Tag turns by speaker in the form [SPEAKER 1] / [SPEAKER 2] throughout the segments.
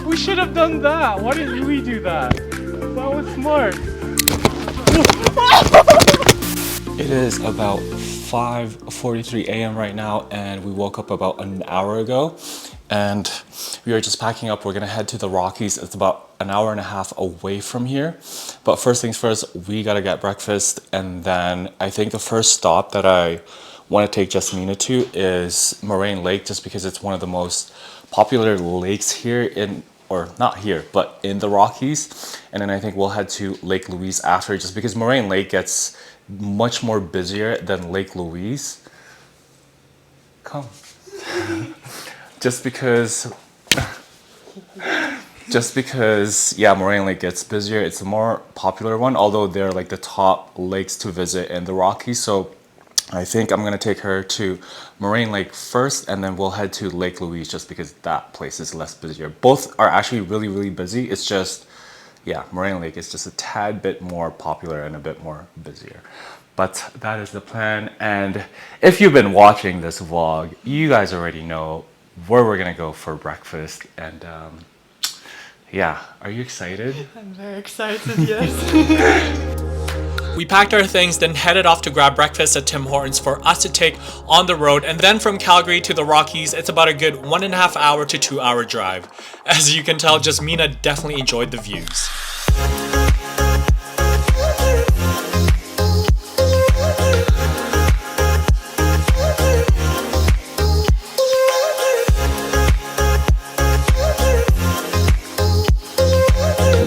[SPEAKER 1] We should have done that. Why didn't we do that? That was smart. It is about 5:43 a.m. right now, and we woke up about an hour ago, and we are just packing up. We're gonna head to the Rockies. It's about an hour and a half away from here. But first things first, we gotta get breakfast, and then I think the first stop that I want to take Jasmina to is Moraine Lake, just because it's one of the most popular lakes here in, or not here, but in the Rockies. And then I think we'll head to Lake Louise after, just because Moraine Lake gets much more busier than Lake Louise. Come. just because, yeah, Moraine Lake gets busier. It's a more popular one, although they're like the top lakes to visit in the Rockies. So I think I'm gonna take her to Moraine Lake first, and then we'll head to Lake Louise, just because that place is less busier. Both are actually really, really busy. It's just, yeah, Moraine Lake is just a tad bit more popular and a bit more busier. But that is the plan. And if you've been watching this vlog, you guys already know where we're gonna go for breakfast. And yeah, are you excited?
[SPEAKER 2] I'm very excited, yes. We packed our things, then headed off to grab breakfast at Tim Hortons for us to take on the road. And then from Calgary to the Rockies, it's about a good 1.5 hour to 2 hour drive. As you can tell, Jasmina definitely enjoyed the views.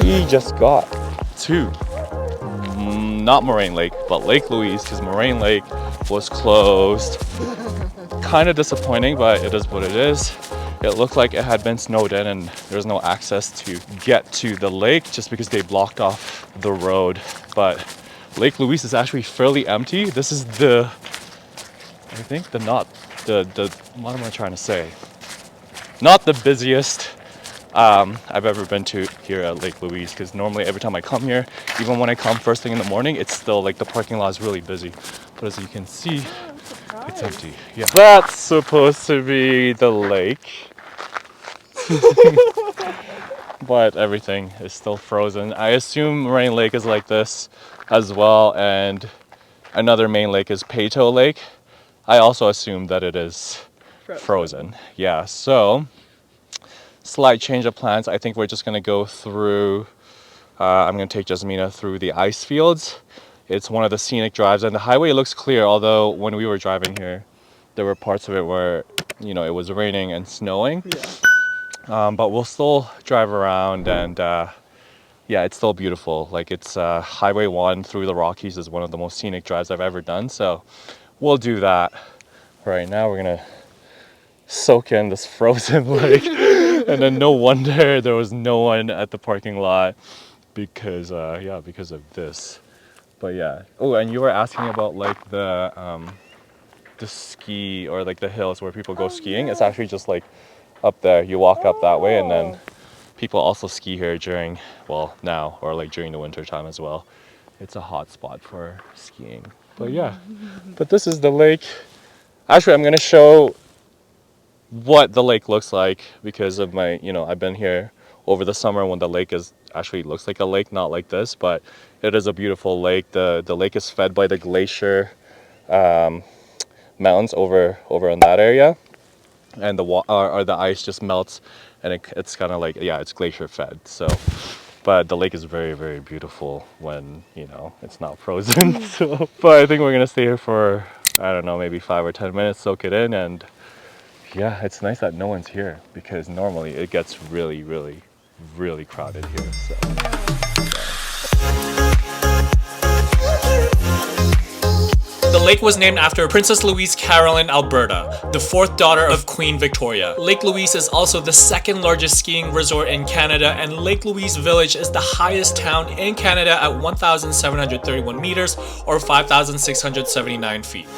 [SPEAKER 1] We just got to not Moraine Lake, but Lake Louise, because Moraine Lake was closed. Kind of disappointing, but it is what it is. It looked like it had been snowed in and there's no access to get to the lake, just because they blocked off the road. But Lake Louise is actually fairly empty. This is the, I think what am I trying to say? Not the busiest I've ever been to here at Lake Louise, because normally every time I come here, even when I come first thing in the morning, it's still like the parking lot is really busy. But as you can see, it's empty. Yeah, that's supposed to be the lake. But everything is still frozen. I assume Moraine Lake is like this as well, and another main lake is Peyto Lake. I also assume that it is frozen. Yeah, so slight change of plans. I think we're just gonna go through, I'm gonna take Jasmina through the ice fields. It's one of the scenic drives, and the highway looks clear, although when we were driving here, there were parts of it where, you know, it was raining and snowing. Yeah. But we'll still drive around, and yeah, it's still beautiful. Like, it's Highway 1 through the Rockies is one of the most scenic drives I've ever done, so we'll do that. Right now we're gonna soak in this frozen lake. And then no wonder there was no one at the parking lot, because yeah, because of this. But yeah. Oh, and you were asking about like the ski, or like the hills where people go skiing. It's actually just like up there. You walk up that way, and then people also ski here during, well, now, or like during the winter time as well. It's a hot spot for skiing. But yeah, but this is the lake. Actually, I'm gonna show what the lake looks like, because of my, you know, I've been here over the summer when the lake is actually looks like a lake, not like this, but it is a beautiful lake. The lake is fed by the glacier mountains over in that area, and the ice just melts, and it's kind of like, yeah, it's glacier fed. So, but the lake is very, very beautiful when, you know, it's not frozen. So, but I think we're gonna stay here for, I don't know, maybe 5 or 10 minutes, soak it in, and yeah, it's nice that no one's here, because normally it gets really, really, really crowded here. So.
[SPEAKER 2] The lake was named after Princess Louise Caroline Alberta, the 4th daughter of Queen Victoria. Lake Louise is also the 2nd largest skiing resort in Canada, and Lake Louise Village is the highest town in Canada at 1,731 meters, or 5,679 feet.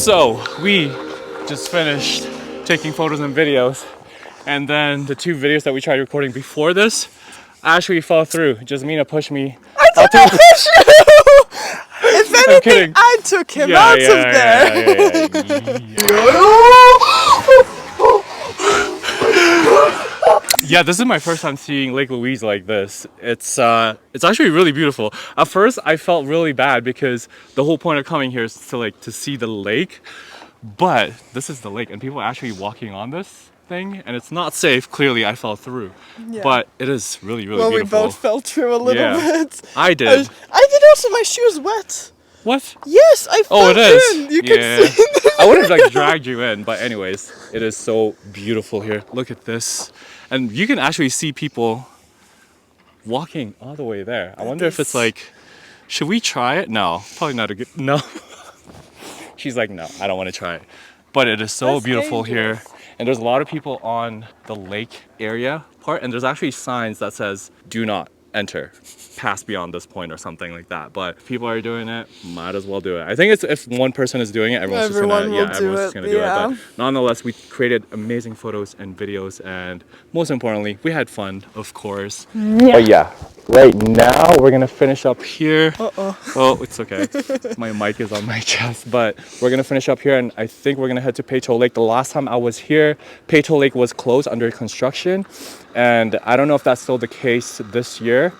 [SPEAKER 1] So we just finished taking photos and videos, and then the 2 videos that we tried recording before this actually fell through. Jasmina pushed me.
[SPEAKER 3] I did not push you! If anything,
[SPEAKER 1] kidding.
[SPEAKER 3] I took him out of there.
[SPEAKER 1] Yeah, this is my first time seeing Lake Louise like this. It's actually really beautiful. At first, I felt really bad because the whole point of coming here is to see the lake. But this is the lake, and people are actually walking on this thing, and it's not safe. Clearly, I fell through. Yeah. But it is really, really beautiful.
[SPEAKER 3] Well, we both fell through a little bit.
[SPEAKER 1] I did.
[SPEAKER 3] I did also. My shoes wet.
[SPEAKER 1] What?
[SPEAKER 3] Yes, I fell in. You can see.
[SPEAKER 1] I would have dragged you in, but anyways, it is so beautiful here. Look at this, and you can actually see people walking all the way there. I wonder if it's should we try it? No, probably not a good. No. She's like, no, I don't want to try it. But it is so beautiful here, and there's a lot of people on the lake area part, and there's actually signs that says "Do not enter." Pass beyond this point or something like that. But if people are doing it, might as well do it. I think it's if one person is doing it, everyone's just gonna do it. But nonetheless, we created amazing photos and videos, and most importantly, we had fun, of course. But yeah, right now we're gonna finish up here. Oh, it's okay. My mic is on my chest, but we're gonna finish up here, and I think we're gonna head to Peyto Lake. The last time I was here, Peyto Lake was closed under construction, and I don't know if that's still the case this year.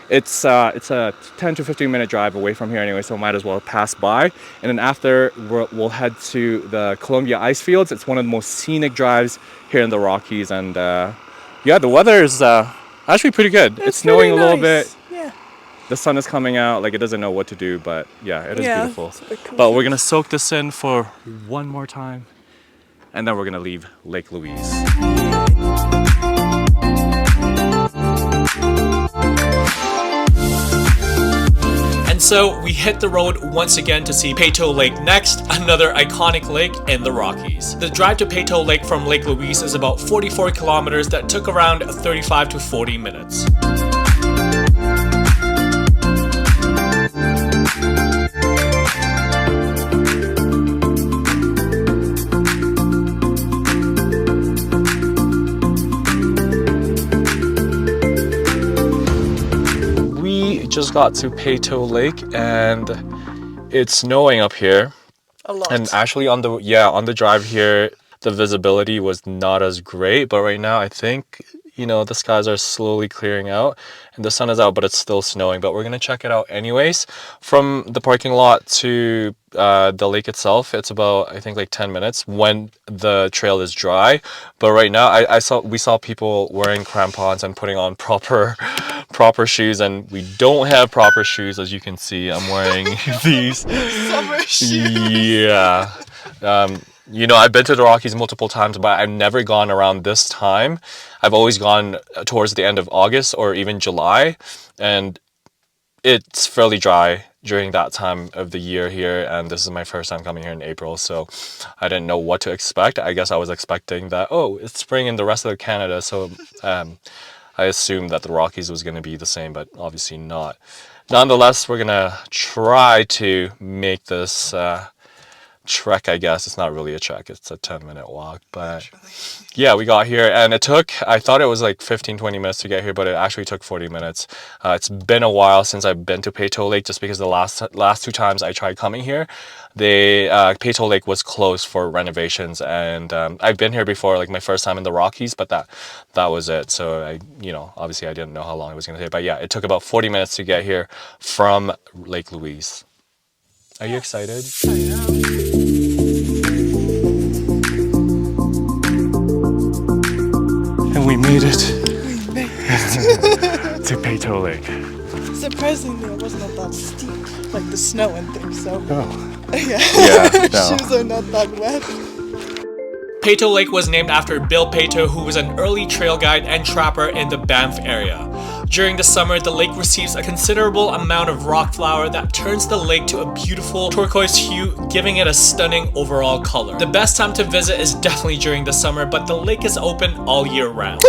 [SPEAKER 1] It's a 10 to 15 minute drive away from here anyway, so might as well pass by. And then after, we'll head to the Columbia Ice Fields. It's one of the most scenic drives here in the Rockies, and yeah, the weather is actually pretty good. It's snowing a little bit. Yeah. The sun is coming out, it doesn't know what to do, but yeah, it is beautiful. Cool. But we're gonna soak this in for one more time, and then we're gonna leave Lake Louise.
[SPEAKER 2] And so we hit the road once again to see Peyto Lake next, another iconic lake in the Rockies. The drive to Peyto Lake from Lake Louise is about 44 kilometers that took around 35 to 40 minutes.
[SPEAKER 1] Just got to Peyto Lake, and it's snowing up here
[SPEAKER 3] a lot.
[SPEAKER 1] And actually on the drive here, the visibility was not as great, but right now I think the skies are slowly clearing out and the sun is out, but it's still snowing. But we're gonna check it out anyways. From the parking lot to the lake itself, it's about, I think, 10 minutes when the trail is dry. But right now we saw people wearing crampons and putting on proper shoes, and we don't have proper shoes. As you can see, I'm wearing these
[SPEAKER 3] summer shoes.
[SPEAKER 1] Yeah. I've been to the Rockies multiple times, but I've never gone around this time. I've always gone towards the end of August or even July, and it's fairly dry during that time of the year here, and this is my first time coming here in April, so I didn't know what to expect. I guess I was expecting that, it's spring in the rest of Canada, so I assumed that the Rockies was going to be the same, but obviously not. Nonetheless, we're going to try to make this trek, I guess. It's not really a trek, it's a 10-minute walk, but yeah, we got here, and I thought it was 15-20 minutes to get here, but it actually took 40 minutes. It's been a while since I've been to Peyto Lake, just because the last 2 times I tried coming here, Peyto Lake was closed for renovations, and I've been here before, my first time in the Rockies, but that was it. So obviously I didn't know how long it was going to take, but yeah, it took about 40 minutes to get here from Lake Louise. Are you excited?
[SPEAKER 3] I am.
[SPEAKER 1] And we made it. To Peyto Lake.
[SPEAKER 3] Surprisingly, it wasn't that steep, like the snow and things, so...
[SPEAKER 1] Oh.
[SPEAKER 3] Yeah, no. Shoes are not that wet.
[SPEAKER 2] Peyto Lake was named after Bill Peyto, who was an early trail guide and trapper in the Banff area. During the summer, the lake receives a considerable amount of rock flour that turns the lake to a beautiful turquoise hue, giving it a stunning overall color. The best time to visit is definitely during the summer, but the lake is open all year round.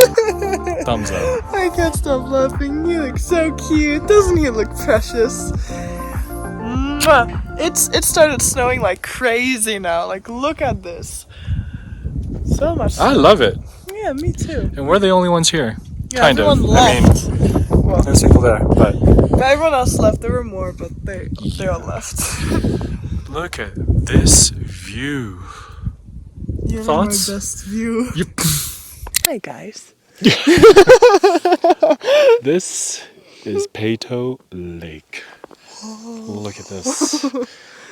[SPEAKER 1] Thumbs up.
[SPEAKER 3] I can't stop laughing. He looks so cute. Doesn't he look precious? But it started snowing like crazy now. Like, look at this. So much snow.
[SPEAKER 1] I love it.
[SPEAKER 3] Yeah, me too.
[SPEAKER 1] And we're the only ones here.
[SPEAKER 3] Yeah,
[SPEAKER 1] Kind of.
[SPEAKER 3] everyone
[SPEAKER 1] I mean,
[SPEAKER 3] left. Well,
[SPEAKER 1] there's people there, but
[SPEAKER 3] everyone else left. There were more, but they all left.
[SPEAKER 1] look at this view.
[SPEAKER 3] You're
[SPEAKER 1] Thoughts?
[SPEAKER 3] my best view. Hi guys.
[SPEAKER 1] This is Peyto Lake. Look at this.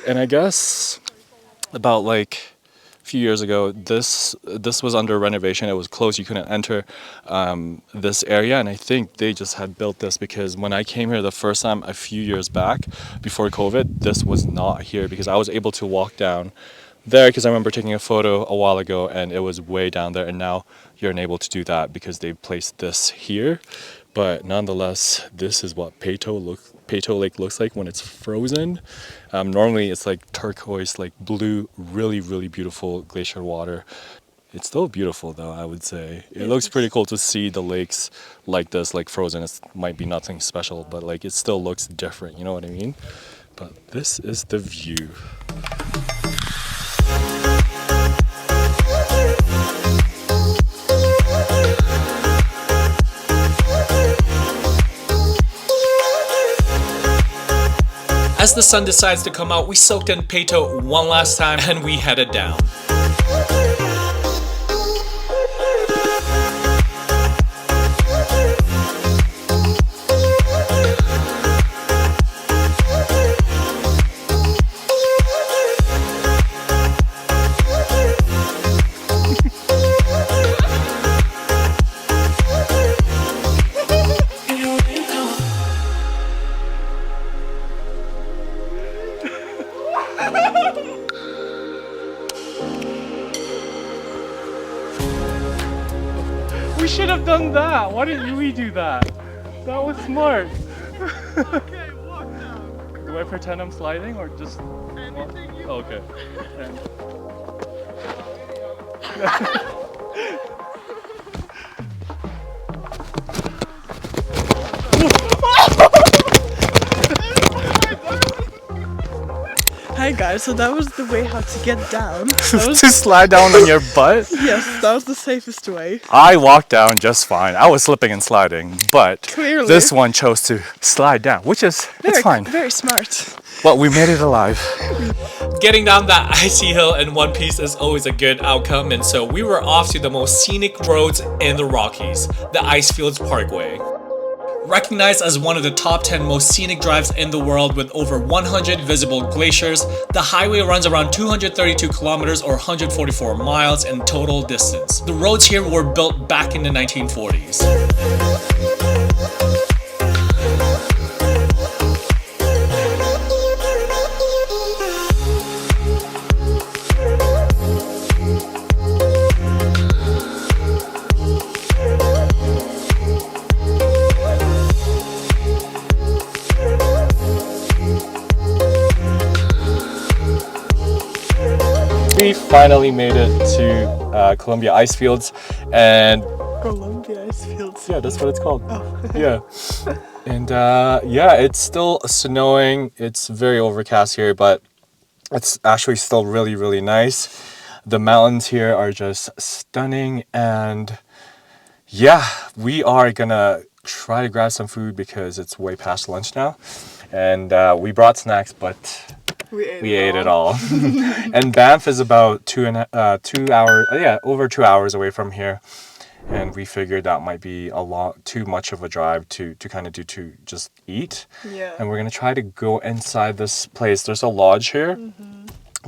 [SPEAKER 1] And I guess about like a few years ago, this was under renovation. It was closed. You couldn't enter this area. And I think they just had built this because when I came here the first time a few years back, before COVID, this was not here because I was able to walk down there because I remember taking a photo a while ago and it was way down there, and now you're unable to do that because they've placed this here. But nonetheless, this is what Peyto Lake looks like when it's frozen. Normally it's like turquoise, like blue, really, really beautiful glacier water. It's still beautiful though, I would say. It looks pretty cool to see the lakes like this, like frozen. It might be nothing special, but like it still looks different, you know what I mean? But this is the view.
[SPEAKER 2] As the sun decides to come out, we soaked in Peyto one last time and we headed down.
[SPEAKER 1] We should have done that. Why didn't we do that? That was smart.
[SPEAKER 3] Okay, walk down.
[SPEAKER 1] Do I pretend I'm sliding or just
[SPEAKER 3] Anything you
[SPEAKER 1] okay.
[SPEAKER 3] Hi guys, so that was the way how to get down.
[SPEAKER 1] To slide down on your butt?
[SPEAKER 3] Yes, that was the safest way.
[SPEAKER 1] I walked down just fine. I was slipping and sliding, but
[SPEAKER 3] Clearly.
[SPEAKER 1] this one chose to slide down, which is it's fine.
[SPEAKER 3] Very smart.
[SPEAKER 1] Well, we made it alive.
[SPEAKER 2] Getting down that icy hill in one piece is always a good outcome, and so we were off to the most scenic roads in the Rockies, the Icefields Parkway. Recognized as one of the top 10 most scenic drives in the world with over 100 visible glaciers, the highway runs around 232 kilometers or 144 miles in total distance. The roads here were built back in the 1940s.
[SPEAKER 1] We finally made it to Columbia Icefields, and
[SPEAKER 3] Columbia Icefields.
[SPEAKER 1] yeah, that's what it's called.
[SPEAKER 3] Oh.
[SPEAKER 1] Yeah. And yeah, it's still snowing. It's very overcast here, but it's actually still really, really nice. The mountains here are just stunning, and yeah, we are gonna try to grab some food because it's way past lunch now. And we brought snacks, but we ate it all. And Banff is about 2 hours, over 2 hours away from here. And we figured that might be a lot too much of a drive to kind of do to just eat.
[SPEAKER 3] Yeah.
[SPEAKER 1] And we're gonna try to go inside this place. There's a lodge here,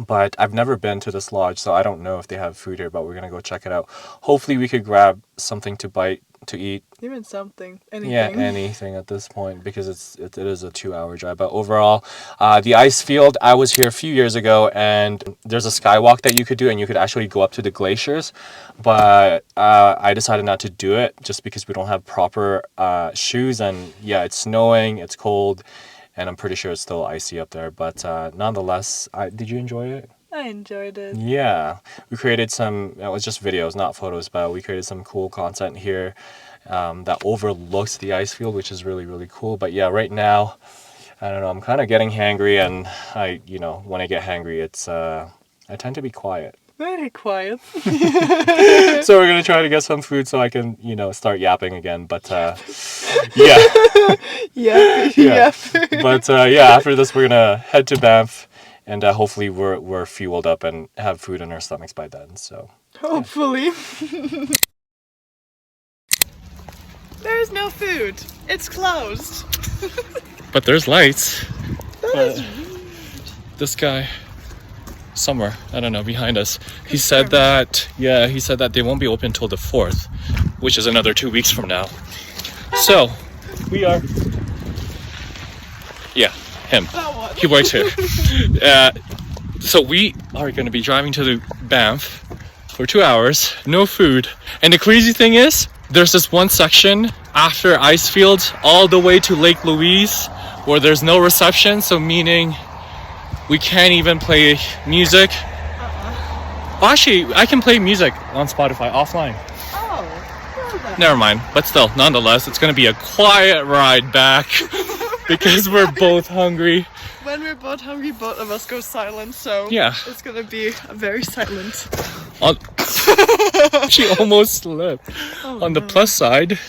[SPEAKER 1] but I've never been to this lodge, so I don't know if they have food here, but we're gonna go check it out. Hopefully we could grab something to bite, to eat.
[SPEAKER 3] Even something. Anything.
[SPEAKER 1] Yeah, anything at this point, because it is a 2 hour drive. But overall, the ice field, I was here a few years ago, and there's a skywalk that you could do, and you could actually go up to the glaciers. But I decided not to do it just because we don't have proper shoes, and yeah, it's snowing, it's cold, and I'm pretty sure it's still icy up there. But nonetheless, did you enjoy it?
[SPEAKER 3] I enjoyed it.
[SPEAKER 1] Yeah, we created some, it was just videos, not photos, but we created some cool content here that overlooks the ice field, which is really, really cool. But yeah, right now, I don't know, I'm kind of getting hangry, and when I get hangry, I tend to be quiet.
[SPEAKER 3] Very quiet.
[SPEAKER 1] So we're gonna try to get some food so I can, start yapping again. But yeah.
[SPEAKER 3] Yeah.
[SPEAKER 1] But after this, we're gonna head to Banff, and hopefully we're fueled up and have food in our stomachs by then. So
[SPEAKER 3] hopefully. There's no food. It's closed.
[SPEAKER 1] But there's lights.
[SPEAKER 3] That is weird.
[SPEAKER 1] This guy, somewhere, I don't know, behind us, he said that they won't be open until the 4th, which is another 2 weeks from now. So we are, him.
[SPEAKER 3] That one.
[SPEAKER 1] He works here. So we are going to be driving to the Banff for 2 hours, no food. And the crazy thing is, there's this one section after Icefields all the way to Lake Louise where there's no reception, so meaning we can't even play music. Well, actually, I can play music on Spotify offline.
[SPEAKER 3] Oh,
[SPEAKER 1] Never mind. But still, nonetheless, it's going to be a quiet ride back because we're both hungry.
[SPEAKER 3] When we're both hungry, both of us go silent, so
[SPEAKER 1] yeah,
[SPEAKER 3] it's going to be a very silent.
[SPEAKER 1] She almost slipped. On the plus side,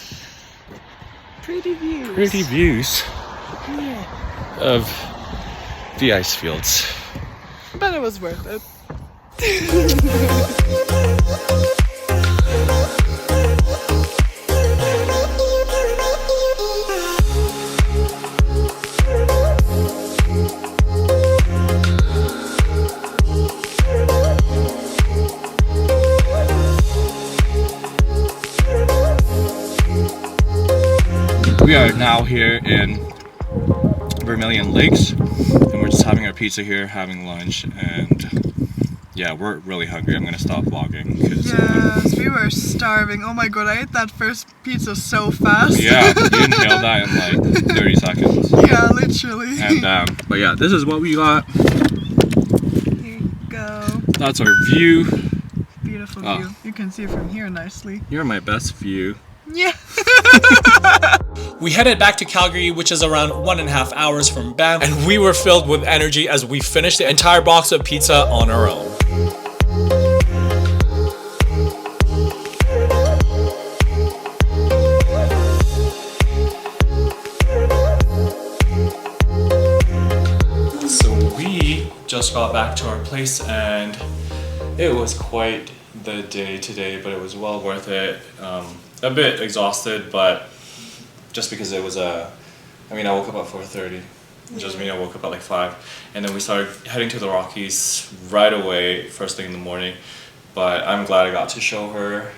[SPEAKER 3] pretty views.
[SPEAKER 1] Pretty views of the ice fields.
[SPEAKER 3] But it was worth it.
[SPEAKER 1] We are now here in Vermilion Lakes, and we're just having our pizza here, having lunch, and yeah, we're really hungry. I'm gonna stop vlogging because
[SPEAKER 3] yes, we were starving. Oh my god, I ate that first pizza so fast.
[SPEAKER 1] Yeah, you inhaled that in like 30 seconds.
[SPEAKER 3] Yeah, literally.
[SPEAKER 1] And but yeah, this is what we got.
[SPEAKER 3] Here you go.
[SPEAKER 1] That's our view.
[SPEAKER 3] Beautiful view. You can see it from here nicely.
[SPEAKER 1] You're my best view.
[SPEAKER 3] Yeah.
[SPEAKER 2] We headed back to Calgary, which is around 1.5 hours from Banff, and we were filled with energy as we finished the entire box of pizza on our own. So we just got back to our place, and it was quite the day today, but it was well worth it. A bit exhausted, but just because it was I woke up at 4:30, which doesn't mean I woke up at like 5, and then we started heading to the Rockies right away, first thing in the morning. But I'm glad I got to show her,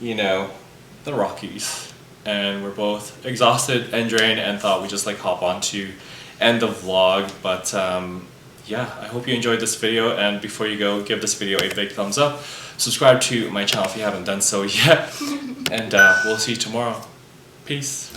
[SPEAKER 2] the Rockies, and we're both exhausted and drained, and thought we'd just like hop on to end the vlog. But yeah, I hope you enjoyed this video, and before you go, give this video a big thumbs up, subscribe to my channel if you haven't done so yet, and we'll see you tomorrow. Peace.